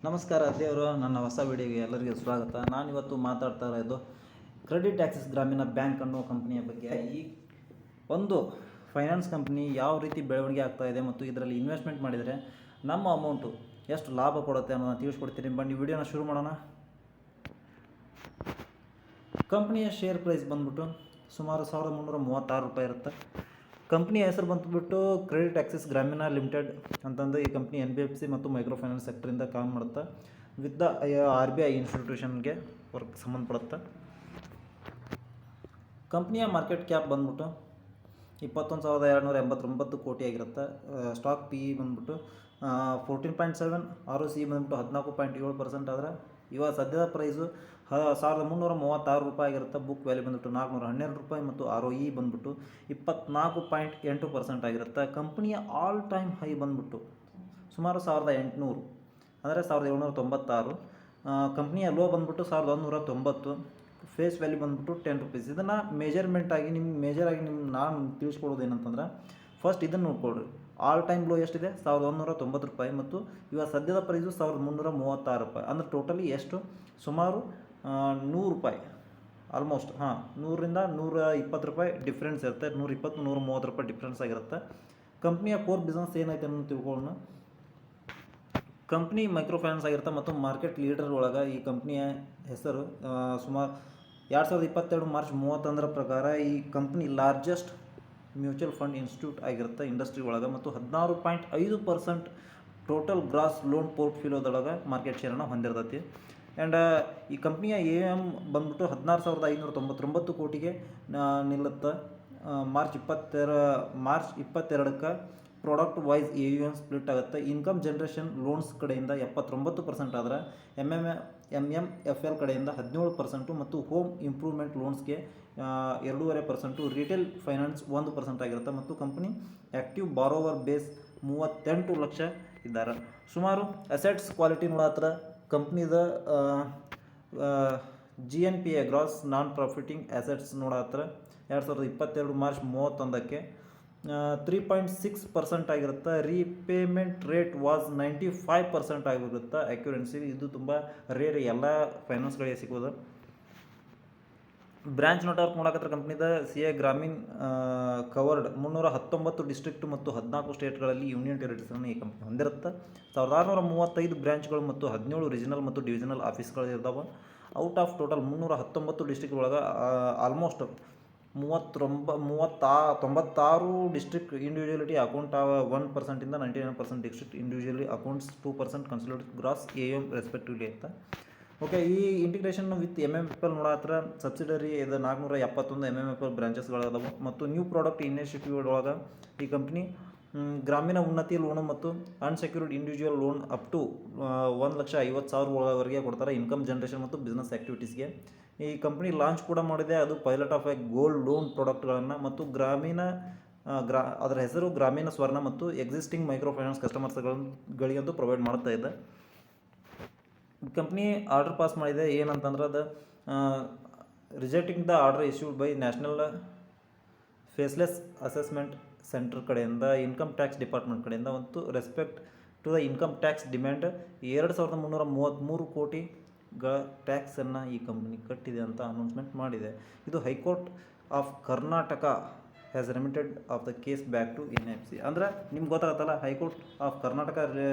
ನಮಸ್ಕಾರ ದೇವರು, ನನ್ನ ಹೊಸ ವಿಡಿಯೋಗೆ ಎಲ್ಲರಿಗೂ ಸ್ವಾಗತ. ನಾನಿವತ್ತು ಮಾತಾಡ್ತಾ ಇರೋದು ಕ್ರೆಡಿಟ್ ಆಕ್ಸಿಸ್ ಗ್ರಾಮೀಣ ಬ್ಯಾಂಕ್ ಅನ್ನೋ ಕಂಪ್ನಿಯ ಬಗ್ಗೆ. ಈ ಒಂದು ಫೈನಾನ್ಸ್ ಕಂಪ್ನಿ ಯಾವ ರೀತಿ ಬೆಳವಣಿಗೆ ಆಗ್ತಾ ಇದೆ ಮತ್ತು ಇದರಲ್ಲಿ ಇನ್ವೆಸ್ಟ್ಮೆಂಟ್ ಮಾಡಿದರೆ ನಮ್ಮ ಅಮೌಂಟು ಎಷ್ಟು ಲಾಭ ಕೊಡುತ್ತೆ ಅನ್ನೋದನ್ನು ತಿಳಿಸ್ಕೊಡ್ತೀನಿ. ಬನ್ನಿ ವಿಡಿಯೋನ ಶುರು ಮಾಡೋಣ. ಕಂಪ್ನಿಯ ಶೇರ್ ಪ್ರೈಸ್ ಬಂದ್ಬಿಟ್ಟು ಸುಮಾರು 1336 ರೂಪಾಯಿ ಇರುತ್ತೆ. ಕಂಪ್ನಿಯ ಹೆಸರು ಬಂದುಬಿಟ್ಟು ಕ್ರೆಡಿಟ್ ಆಕ್ಸಿಸ್ ಗ್ರಾಮೀಣ ಲಿಮಿಟೆಡ್ ಅಂತಂದು. ಈ ಕಂಪ್ನಿ NBFC ಮತ್ತು ಮೈಕ್ರೋ ಫೈನಾನ್ಸ್ ಸೆಕ್ಟರಿಂದ ಕಾಲ್ ಮಾಡುತ್ತೆ. ವಿತ್ ದ RBI ಇನ್ಸ್ಟಿಟ್ಯೂಷನ್ಗೆ ವರ್ಕ್ ಸಂಬಂಧಪಡುತ್ತೆ. ಕಂಪ್ನಿಯ ಮಾರ್ಕೆಟ್ ಕ್ಯಾಪ್ ಬಂದ್ಬಿಟ್ಟು 21,289 ಕೋಟಿ ಆಗಿರುತ್ತೆ. ಸ್ಟಾಕ್ PE ಬಂದ್ಬಿಟ್ಟು 14.7, ROCE ಬಂದ್ಬಿಟ್ಟು 14.7% ಆದರೆ ಇವಾಗ ಸದ್ಯದ ಪ್ರೈಸು 1336 ರೂಪಾಯಿ ಆಗಿರುತ್ತೆ. ಬುಕ್ ವ್ಯಾಲ್ಯೂ ಬಂದ್ಬಿಟ್ಟು 412 ರೂಪಾಯಿ ಮತ್ತು ROE ಬಂದ್ಬಿಟ್ಟು 24.8% ಆಗಿರುತ್ತೆ. ಕಂಪ್ನಿಯ ಆಲ್ ಟೈಮ್ ಹೈ ಬಂದ್ಬಿಟ್ಟು ಸುಮಾರು 1800 ಅಂದರೆ 1796. ಕಂಪ್ನಿಯ ಲೋ ಬಂದ್ಬಿಟ್ಟು 1190. ಫೇಸ್ ವ್ಯಾಲ್ಯೂ ಬಂದ್ಬಿಟ್ಟು 10 ರೂಪೀಸ್. ಇದನ್ನು ಮೇಜರ್ಮೆಂಟಾಗಿ ನಾನು ತಿಳಿಸ್ಕೊಡೋದು ಏನಂತಂದ್ರೆ, ಫಸ್ಟ್ ಇದನ್ನು ನೋಡ್ಕೊಳ್ರಿ. ಆಲ್ ಟೈಮ್ ಲೋ ಎಷ್ಟಿದೆ? 1190 ರೂಪಾಯಿ ಮತ್ತು ಇವಾಗ ಸದ್ಯದ ಪ್ರೈಸು 1336 ರೂಪಾಯಿ. ಅಂದರೆ ಟೋಟಲಿ ಎಷ್ಟು? ಸುಮಾರು 100 ರೂಪಾಯಿ, ಆಲ್ಮೋಸ್ಟ್ 100ರಿಂದ 120 ರೂಪಾಯಿ ಡಿಫ್ರೆನ್ಸ್ ಇರುತ್ತೆ. 120, 130 ರೂಪಾಯಿ ಡಿಫ್ರೆನ್ಸ್ ಆಗಿರುತ್ತೆ. ಕಂಪ್ನಿಯ ಕೋರ್ ಬಿಸ್ನೆಸ್ ಏನೈತೆ ಅನ್ನೋದು ತಿಳ್ಕೊಳ್ಳೋಣ. ಕಂಪ್ನಿ ಮೈಕ್ರೋ ಫೈನಾನ್ಸ್ ಆಗಿರುತ್ತೆ ಮತ್ತು ಮಾರ್ಕೆಟ್ ಲೀಡರ್ ಒಳಗೆ ಈ ಕಂಪ್ನಿಯ ಹೆಸರು. ಸುಮಾರು 2022 ಮಾರ್ಚ್ 31 ಪ್ರಕಾರ ಈ company largest mutual fund institute ಆಗಿರುತ್ತೆ ಇಂಡಸ್ಟ್ರಿ ಒಳಗೆ ಮತ್ತು 16.5% ಟೋಟಲ್ ಗ್ರಾಸ್ ಲೋನ್ ಪೋರ್ಟ್ಫಿಲಿಯೋದೊಳಗೆ ಮಾರ್ಕೆಟ್ ಶೇರನ್ನು ಹೊಂದಿರ್ತೈತಿ. ಆ್ಯಂಡ್ ಈ ಕಂಪ್ನಿಯ AUM ಬಂದ್ಬಿಟ್ಟು 16,599 ಕೋಟಿಗೆ ನಿಲ್ಲುತ್ತೆ. ಮಾರ್ಚ್ 22ಕ್ಕೆ ಪ್ರಾಡಕ್ಟ್ ವೈಸ್ AUM ಸ್ಪ್ಲಿಟ್ ಆಗುತ್ತೆ. ಇನ್ಕಮ್ ಜನ್ರೇಷನ್ ಲೋನ್ಸ್ ಕಡೆಯಿಂದ 79% ಆದರೆ MMFL ಕಡೆಯಿಂದ 17% ಮತ್ತು ಹೋಮ್ ಇಂಪ್ರೂವ್ಮೆಂಟ್ ಲೋನ್ಸ್ಗೆ 2.5%, ರಿಟೇಲ್ ಫೈನಾನ್ಸ್ 1% ಆಗಿರುತ್ತೆ. ಮತ್ತು company active borrower base 38 lakh ಇದ್ದಾರೆ. ಸುಮಾರು ಅಸೆಟ್ಸ್ ಕ್ವಾಲಿಟಿ ನೋಡತ್ರ ಕಂಪ್ನಿದ GNPA ಗ್ರಾಸ್ ನಾನ್ ಪ್ರಾಫಿಟಿಂಗ್ ಅಸೆಟ್ಸ್ ನೋಡತ್ರ 2022 ಮಾರ್ಚ್ 31ಕ್ಕೆ 3.6% ಆಗಿರುತ್ತೆ. ರೀಪೇಮೆಂಟ್ ರೇಟ್ ವಾಸ್ 95% ಆಗಿರುತ್ತೆ. ಅಕ್ಯುರೆನ್ಸಿ ಇದು ತುಂಬ ರೇರ್, ಎಲ್ಲ ಫೈನಾನ್ಸ್ಗಳಿಗೆ ಸಿಗೋದು. ಬ್ರಾಂಚ್ ನೆಟ್ವರ್ಕ್ ನೋಡಕತ್ರ ಕಂಪ್ನಿದ CA ಗ್ರಾಮೀಣ್ ಕವರ್ಡ್ 319 ಡಿಸ್ಟ್ರಿಕ್ಟ್ ಮತ್ತು 14 ಸ್ಟೇಟ್ಗಳಲ್ಲಿ ಯೂನಿಯನ್ ಟೆರಿಟರೀಸನ್ನು ಈ ಕಂಪ್ನಿ ಹೊಂದಿರುತ್ತೆ. 1635 ಬ್ರಾಂಚ್ಗಳು ಮತ್ತು 17 ರೀಜನಲ್ ಮತ್ತು ಡಿವಿಷನಲ್ ಆಫೀಸ್ಗಳು ಇರ್ತಾವೆ. ಔಟ್ ಆಫ್ ಟೋಟಲ್ 319 ಡಿಸ್ಟ್ರಿಕ್ಟ್ ಒಳಗೆ ಆಲ್ಮೋಸ್ಟ್ 96 ಡಿಸ್ಟ್ರಿಕ್ಟ್ ಇಂಡಿವಿಜುವಲಿಟಿ ಅಕೌಂಟ್ 1%ಇಂದ 99% district individually accounts 2% considered gross AUM respectively ಅಂತ. ಓಕೆ, ಈ ಇಂಟಿಗ್ರೇಷನ್ ವಿತ್ MMFL ನೋಡತ್ರ ಸಬ್ಸಿಡರಿ ಇದು 471 MMFL ಬ್ರಾಂಚಸ್ಗಳದಾವೆ. ಮತ್ತು ನ್ಯೂ ಪ್ರಾಡಕ್ಟ್ ಇನಿಷಿಯೇಟಿವ್ ಒಳಗೆ ಈ ಕಂಪ್ನಿ ಗ್ರಾಮೀಣ ಉನ್ನತಿ ಲೋನು ಮತ್ತು unsecured individual loan up to 1,50,000 ಕೊಡ್ತಾರೆ ಇನ್ಕಮ್ ಜನ್ರೇಷನ್ ಮತ್ತು ಬಿಸ್ನೆಸ್ ಆ್ಯಕ್ಟಿವಿಟೀಸ್ಗೆ. ಈ ಕಂಪ್ನಿ ಲಾಂಚ್ ಕೂಡ ಮಾಡಿದೆ. ಅದು pilot of a gold loan ಪ್ರಾಡಕ್ಟ್ಗಳನ್ನು ಮತ್ತು ಅದರ ಹೆಸರು ಗ್ರಾಮೀಣ ಸ್ವರ್ಣ ಮತ್ತು ಎಕ್ಸಿಸ್ಟಿಂಗ್ ಮೈಕ್ರೋ ಫೈನಾನ್ಸ್ ಕಸ್ಟಮರ್ಸ್ಗಳಿಗಂತೂ ಪ್ರೊವೈಡ್ ಮಾಡ್ತಾ ಇದೆ. ಕಂಪ್ನಿ ಆರ್ಡರ್ ಪಾಸ್ ಮಾಡಿದೆ. ಏನಂತಂದ್ರೆ ಅದು rejecting the order issued by national faceless assessment centre ಕಡೆಯಿಂದ, ಇನ್ಕಮ್ ಟ್ಯಾಕ್ಸ್ ಡಿಪಾರ್ಟ್ಮೆಂಟ್ ಕಡೆಯಿಂದ ಮತ್ತು respect to the income tax demand 2,333 ಕೋಟಿಗಳ ಟ್ಯಾಕ್ಸನ್ನು ಈ ಕಂಪ್ನಿ ಕಟ್ಟಿದೆ ಅಂತ ಅನೌನ್ಸ್ಮೆಂಟ್ ಮಾಡಿದೆ. ಇದು high court of Karnataka has remitted of the case back to NFC. ಅಂದರೆ ನಿಮ್ಗೆ ಗೊತ್ತಾಗುತ್ತಲ್ಲ, ಹೈಕೋರ್ಟ್ ಆಫ್ ಕರ್ನಾಟಕ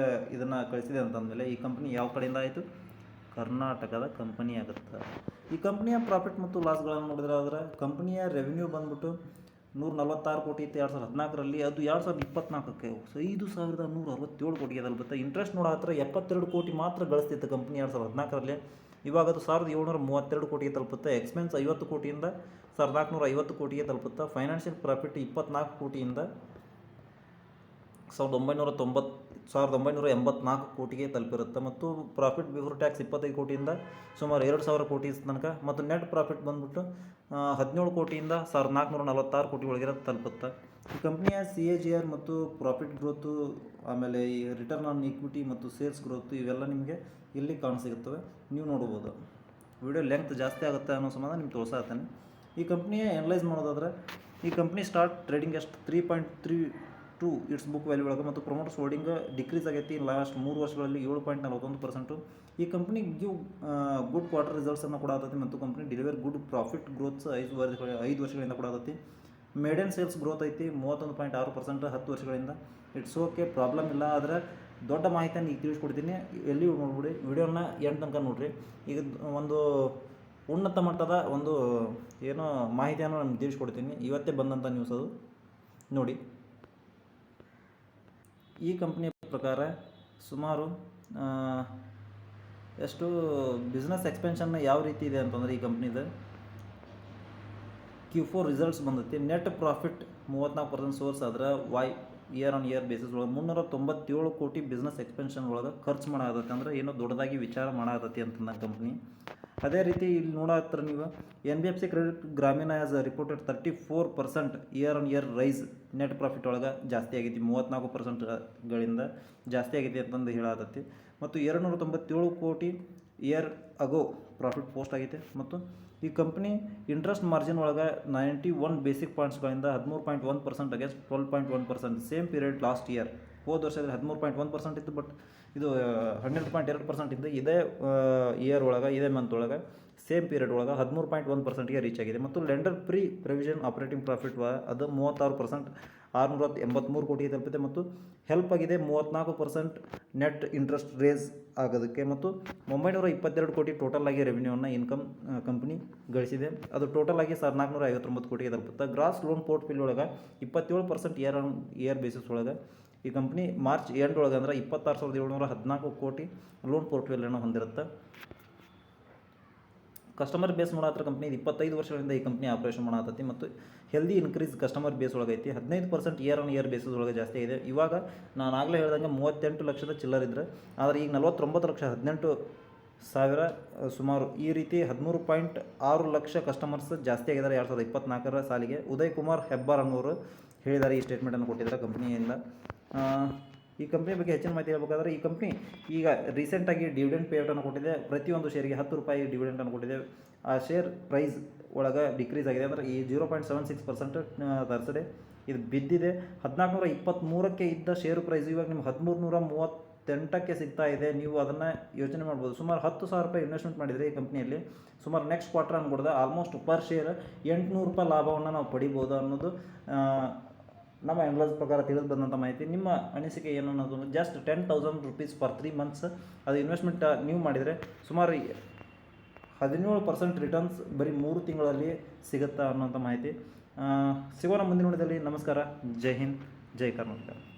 ಇದನ್ನು ಕಳಿಸಿದೆ ಅಂತಂದಮೇಲೆ ಈ ಕಂಪ್ನಿ ಯಾವ ಕಡೆಯಿಂದ ಆಯಿತು? ಕರ್ನಾಟಕದ ಕಂಪನಿ ಆಗುತ್ತೆ. ಈ ಕಂಪ್ನಿಯ ಪ್ರಾಫಿಟ್ ಮತ್ತು ಲಾಸ್ಗಳನ್ನು ನೋಡಿದ್ರೆ ಆದರೆ ಕಂಪ್ನಿಯ ರೆವಿನ್ಯೂ ಬಂದ್ಬಿಟ್ಟು 146 ಕೋಟಿ ಇತ್ತು 2014ರಲ್ಲಿ. ಅದು 2024ಕ್ಕೆ 5,167 ಕೋಟಿಗೆ ತಲುಪುತ್ತೆ. ಇಂಟ್ರೆಸ್ಟ್ ನೋಡತ್ರ 72 ಕೋಟಿ ಮಾತ್ರ ಗಳಿಸ್ತಿತ್ತು ಕಂಪ್ನಿ 2014ರಲ್ಲಿ. ಇವಾಗ ಅದು 1,732 ಕೋಟಿಗೆ ತಲುಪುತ್ತೆ. ಎಕ್ಸ್ಪೆನ್ಸ್ 50 ಕೋಟಿಯಿಂದ 1,450 ಕೋಟಿಗೆ ತಲುಪುತ್ತೆ. ಫೈನಾನ್ಷಿಯಲ್ ಪ್ರಾಫಿಟ್ 24 ಕೋಟಿಯಿಂದ 1,984 ಕೋಟಿಗೆ ತಲುಪಿರುತ್ತೆ. ಮತ್ತು ಪ್ರಾಫಿಟ್ ಬಿಫೋರ್ ಟ್ಯಾಕ್ಸ್ 25 ಕೋಟಿಯಿಂದ ಸುಮಾರು 2,000 ಕೋಟಿ ತನಕ. ಮತ್ತು ನೆಟ್ ಪ್ರಾಫಿಟ್ ಬಂದ್ಬಿಟ್ಟು 17 ಕೋಟಿಯಿಂದ 1,446 ಕೋಟಿ ಒಳಗೆ ತಲುಪುತ್ತೆ. ಈ ಕಂಪ್ನಿಯ CAGR ಮತ್ತು ಪ್ರಾಫಿಟ್ ಗ್ರೋತು, ಆಮೇಲೆ ಈ ರಿಟರ್ನ್ ಆನ್ ಈಕ್ವಿಟಿ ಮತ್ತು ಸೇಲ್ಸ್ ಗ್ರೋತು ಇವೆಲ್ಲ ನಿಮಗೆ ಇಲ್ಲಿ ಕಾಣಸಿಗುತ್ತವೆ, ನೀವು ನೋಡ್ಬೋದು. ವಿಡಿಯೋ ಲೆಂತ್ ಜಾಸ್ತಿ ಆಗುತ್ತೆ ಅನ್ನೋ ಸಂಬಂಧ ನಿಮ್ಗೆ ತೋರಿಸ್ತಾನೆ. ಈ ಕಂಪ್ನಿಯ ಅನಲೈಸ್ ಮಾಡೋದಾದರೆ ಈ ಕಂಪ್ನಿ ಸ್ಟಾರ್ಟ್ ಟ್ರೇಡಿಂಗ್ ಎಷ್ಟು 3.3 ಟು ಇಟ್ಸ್ ಬುಕ್ ವ್ಯಾಲ್ಯೂ ಒಳಗೆ ಮತ್ತು ಪ್ರೊಮೋಟರ್ಸ್ ಹೋಲ್ಡಿಂಗ್ ಡಿಕ್ರೀಸ್ ಆಗೈತಿ ಲಾಸ್ಟ್ 3 ವರ್ಷಗಳಲ್ಲಿ 7.41%. ಈ ಕಂಪ್ನಿ ಗಿವ್ ಗುಡ್ ಕ್ವಾರ್ಟರ್ ರಿಸಲ್ಟ್ಸನ್ನು ಕೊಡಾತೈತಿ ಮತ್ತು company deliver good profit growths 5 ವರ್ಷಗಳಿಂದ ಕೊಡಾತೈತಿ. ಮೇಡನ್ ಸೇಲ್ಸ್ ಗ್ರೋತ್ ಐತಿ 31.6% 10 ವರ್ಷಗಳಿಂದ. ಇಟ್ಸ್ ಓಕೆ, ಪ್ರಾಬ್ಲಮ್ ಇಲ್ಲ. ಆದರೆ ದೊಡ್ಡ ಮಾಹಿತಿಯನ್ನು ಈಗ ತಿಳಿಸ್ಕೊಡ್ತೀನಿ, ಎಲ್ಲಿ ನೋಡ್ಬಿಡಿ, ವಿಡಿಯೋನ ಎಂಡ್ ತನಕ ನೋಡಿರಿ. ಈಗ ಒಂದು ಉನ್ನತ ಮಟ್ಟದ ಒಂದು ಏನೋ ಮಾಹಿತಿಯನ್ನು ನಾನು ತಿಳಿಸ್ಕೊಡ್ತೀನಿ. ಇವತ್ತೇ ಬಂದಂಥ ನ್ಯೂಸ್ ಅದು ನೋಡಿ. ಈ ಕಂಪ್ನಿಯ ಪ್ರಕಾರ ಸುಮಾರು ಎಷ್ಟು ಬಿಸ್ನೆಸ್ ಎಕ್ಸ್ಪೆನ್ಷನ್ ಯಾವ ರೀತಿ ಇದೆ ಅಂತಂದರೆ, ಈ ಕಂಪ್ನಿದು Q4 ರಿಸಲ್ಟ್ಸ್ ಬಂದೈತಿ. ನೆಟ್ ಪ್ರಾಫಿಟ್ 34% ಸೋರ್ಸ್ ಆದ್ರೆ ಇಯರ್ ಆನ್ ಇಯರ್ ಬೇಸಿಸ್ ಒಳಗೆ 397 ಕೋಟಿ ಬಿಸ್ನೆಸ್ ಎಕ್ಸ್ಪೆನ್ಷನ್ ಒಳಗೆ ಖರ್ಚು ಮಾಡಾಕತ್ತೈತಿ. ಅಂದ್ರೆ ಏನೋ ದೊಡ್ಡದಾಗಿ ವಿಚಾರ ಮಾಡಾಕತ್ತೈತಿ ಅಂತಂದ ಕಂಪ್ನಿ. ಅದೇ ರೀತಿ ಇಲ್ಲಿ ನೋಡತ್ತರ ನೀವು, NBFC credit Grameen as reported 34% year on year rise net profit ಒಳಗೆ ಜಾಸ್ತಿ ಆಗೈತಿ, 34%ಗಳಿಂದ ಜಾಸ್ತಿ ಆಗೈತಿ ಅಂತಂದು ಹೇಳಾಕತ್ತೈತಿ. ಮತ್ತು 297 ಕೋಟಿ ಇಯರ್ ಅಗೋ ಪ್ರಾಫಿಟ್ ಪೋಸ್ಟ್ ಆಗೈತೆ. ಮತ್ತು ಈ ಕಂಪ್ನಿ ಇಂಟ್ರೆಸ್ಟ್ ಮಾರ್ಜಿನ್ ಒಳಗೆ 91 ಬೇಸಿಕ್ ಪಾಯಿಂಟ್ಸ್ಗಳಿಂದ 13.1% against 12.1% same period last year. ಹೋದ ವರ್ಷದಲ್ಲಿ 13.1% ಇತ್ತು, ಬಟ್ ಇದು 12.2% ಇದ್ದು ಇದೇ ಇಯರ್ ಒಳಗೆ, ಇದೇ ಮಂತ್ ಒಳಗೆ ಸೇಮ್ ಪೀರಿಯಡ್ ಒಳಗೆ 13.1%ಗೆ ರೀಚ್ ಆಗಿದೆ. ಮತ್ತು lender pre provision operating profit ಅದು 36% 683 ಕೋಟಿಗೆ ತಲುಪಿದೆ. ಮತ್ತು ಹೆಲ್ಪ್ ಆಗಿದೆ 34% ನೆಟ್ ಇಂಟ್ರೆಸ್ಟ್ ರೇಸ್ ಆಗೋದಕ್ಕೆ. ಮತ್ತು 922 ಕೋಟಿ ಟೋಟಲ್ ಆಗಿ ರೆವಿನ್ಯೂವನ್ನು ಇನ್ಕಮ್ ಕಂಪ್ನಿ ಗಳಿಸಿದೆ. ಅದು ಟೋಟಲ್ ಆಗಿ 459 ಕೋಟಿಗೆ ತಲುಪುತ್ತೆ. ಗ್ರಾಸ್ ಲೋನ್ ಪೋರ್ಟ್ಫೋಲಿಯೋ ಒಳಗೆ 27% ಇಯರ್ ಆನ್ ಇಯರ್ ಬೇಸಿಸ್ ಒಳಗೆ ಈ ಕಂಪ್ನಿ ಮಾರ್ಚ್ ಎಂಡ್ ಒಳಗೆ ಅಂದ್ರೆ 26,714 ಕೋಟಿ ಲೋನ್ ಪೋರ್ಟ್ಫೋಲಿಯೋನ ಹೊಂದಿರುತ್ತೆ. ಕಸ್ಟಮರ್ ಬೇಸ್ ಮಾಡತ್ರ ಕಂಪ್ನಿ 25 ವರ್ಷಗಳಿಂದ ಈ ಕಂಪ್ನಿ ಆಪರೇಷನ್ ಮಾಡತ್ತೈತಿ. ಮತ್ತು ಹೆಲ್ದಿ ಇನ್ಕ್ರೀಸ್ ಕಸ್ಟಮರ್ ಬೇಸ್ ಒಳಗೈತಿ. 15% ಇಯರ್ ಆನ್ ಇಯರ್ ಬೇಸಿಸ್ ಒಳಗೆ ಜಾಸ್ತಿ ಇದೆ. ಇವಾಗ ನಾನು ಆಗಲೇ ಹೇಳ್ದಂಗೆ 38 ಲಕ್ಷದ ಚಿಲ್ಲರ್ ಇದ್ದರೆ, ಆದರೆ ಈಗ 49 ಲಕ್ಷ 18,000 ಸುಮಾರು ಈ ರೀತಿ 13.6 ಲಕ್ಷ ಕಸ್ಟಮರ್ಸ್ ಜಾಸ್ತಿ ಆಗಿದ್ದಾರೆ 2024 ಸಾಲಿಗೆ. ಉದಯ್ ಕುಮಾರ್ ಹೆಬ್ಬಾರ್ ಅನ್ನೋರು ಹೇಳಿದ್ದಾರೆ, ಈ ಸ್ಟೇಟ್ಮೆಂಟನ್ನು ಕೊಟ್ಟಿದ್ದಾರೆ ಕಂಪ್ನಿಯಿಂದ. ಈ ಕಂಪ್ನಿ ಬಗ್ಗೆ ಹೆಚ್ಚಿನ ಮಾಹಿತಿ ಹೇಳ್ಬೇಕಾದ್ರೆ, ಈ ಕಂಪ್ನಿ ಈಗ ರೀಸೆಂಟಾಗಿ ಡಿವಿಡೆಂಡ್ ಪೇಔಟನ್ನು ಕೊಟ್ಟಿದೆ. ಪ್ರತಿಯೊಂದು ಶೇರಿಗೆ 10 ರೂಪಾಯಿ ಡಿವಿಡೆಂಡನ್ನು ಕೊಟ್ಟಿದೆ. ಆ ಶೇರ್ ಪ್ರೈಸ್ ಒಳಗೆ ಡಿಕ್ರೀಸ್ ಆಗಿದೆ, ಅಂದರೆ ಈ 0.76% ತರ್ಸಡೆ ಇದು ಬಿದ್ದಿದೆ. 1423ಕ್ಕೆ ಇದ್ದ ಶೇರು ಪ್ರೈಸ್ ಇವಾಗ ನಿಮ್ಗೆ 1338ಕ್ಕೆ ಸಿಗ್ತಾ ಇದೆ. ನೀವು ಅದನ್ನು ಯೋಚನೆ ಮಾಡ್ಬೋದು. ಸುಮಾರು 10,000 ರೂಪಾಯಿ ಇನ್ವೆಸ್ಟ್ಮೆಂಟ್ ಮಾಡಿದರೆ ಈ ಕಂಪ್ನಿಯಲ್ಲಿ ಸುಮಾರು ನೆಕ್ಸ್ಟ್ ಕ್ವಾರ್ಟರ್ ಅನ್ಕೊಡ್ದೆ ಆಲ್ಮೋಸ್ಟ್ ಪರ್ ಶೇರ್ 800 ರೂಪಾಯಿ ಲಾಭವನ್ನು ನಾವು ಪಡಿಬೋದು ಅನ್ನೋದು ನಮ್ಮ ಅನಲೈಸ್ ಪ್ರಕಾರ ತಿಳಿದು ಬಂದಂಥ ಮಾಹಿತಿ. ನಿಮ್ಮ ಅನಿಸಿಕೆ ಏನು ಅನ್ನೋದು, ಜಸ್ಟ್ 10,000 ರೂಪೀಸ್ ಫಾರ್ 3 ಮಂತ್ಸ್ ಅದು ಇನ್ವೆಸ್ಟ್ಮೆಂಟ್ ನೀವು ಮಾಡಿದರೆ ಸುಮಾರು 17% ರಿಟರ್ನ್ಸ್ ಬರೀ 3 ತಿಂಗಳಲ್ಲಿ ಸಿಗುತ್ತಾ ಅನ್ನೋಂಥ ಮಾಹಿತಿ. ಸಿಗೋಣ ಮುಂದಿನ ನೋಡಿದಲ್ಲಿ. ನಮಸ್ಕಾರ, ಜೈ ಹಿಂದ್, ಜೈ ಕರ್ನಾಟಕ.